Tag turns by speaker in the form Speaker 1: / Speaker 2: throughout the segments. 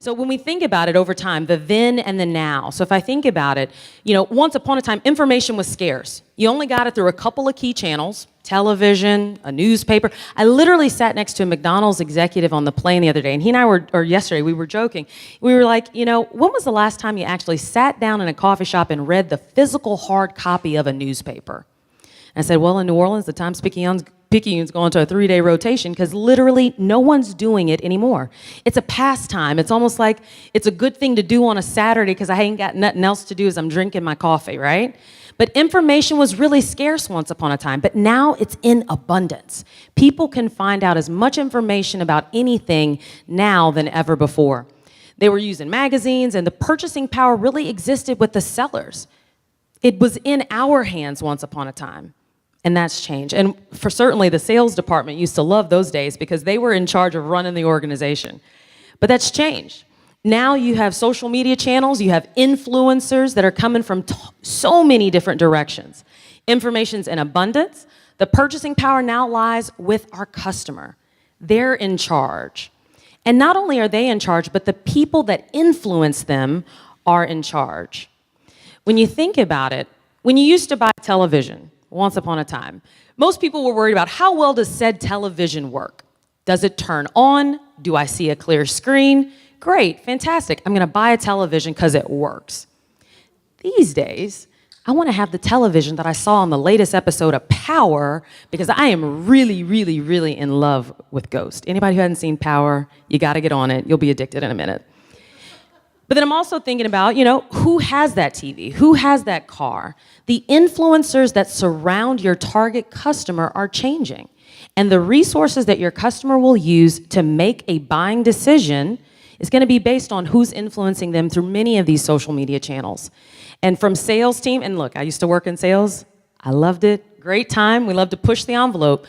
Speaker 1: So when we think about it over time, the then and the now. So if I think about it, once upon a time, information was scarce. You only got it through a couple of key channels, television, a newspaper. I literally sat next to a McDonald's executive on the plane the other day, and he and I or yesterday, we were joking. We were like, when was the last time you actually sat down in a coffee shop and read the physical hard copy of a newspaper? And I said, well, in New Orleans, the Times-Picayune's going to a 3-day rotation because literally no one's doing it anymore. It's a pastime. It's almost like it's a good thing to do on a Saturday because I ain't got nothing else to do as I'm drinking my coffee, right? But information was really scarce once upon a time, but now it's in abundance. People can find out as much information about anything now than ever before. They were using magazines, and the purchasing power really existed with the sellers. It was in our hands once upon a time. And that's changed. And for certainly the sales department used to love those days because they were in charge of running the organization. But that's changed. Now you have social media channels, you have influencers that are coming from so many different directions. Information's in abundance. The purchasing power now lies with our customer. They're in charge. And not only are they in charge, but the people that influence them are in charge. When you think about it, when you used to buy television, once upon a time, most people were worried about how well does said television work? Does it turn on? Do I see a clear screen? Great, fantastic. I'm going to buy a television because it works. These days, I want to have the television that I saw on the latest episode of Power because I am really, really, really in love with Ghost. Anybody who hasn't seen Power, you got to get on it. You'll be addicted in a minute. But then I'm also thinking about, who has that TV? Who has that car? The influencers that surround your target customer are changing. And the resources that your customer will use to make a buying decision is going to be based on who's influencing them through many of these social media channels. And from sales team, and look, I used to work in sales. I loved it. Great time. We love to push the envelope.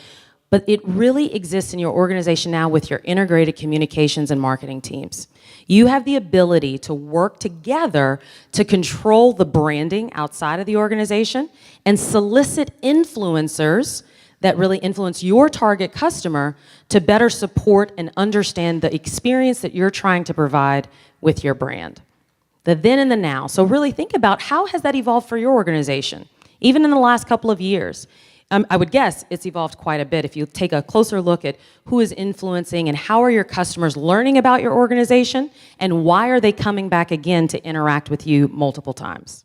Speaker 1: But it really exists in your organization now with your integrated communications and marketing teams. You have the ability to work together to control the branding outside of the organization and solicit influencers that really influence your target customer to better support and understand the experience that you're trying to provide with your brand. The then and the now. So really think about how has that evolved for your organization, even in the last couple of years. I would guess it's evolved quite a bit if you take a closer look at who is influencing and how are your customers learning about your organization and why are they coming back again to interact with you multiple times.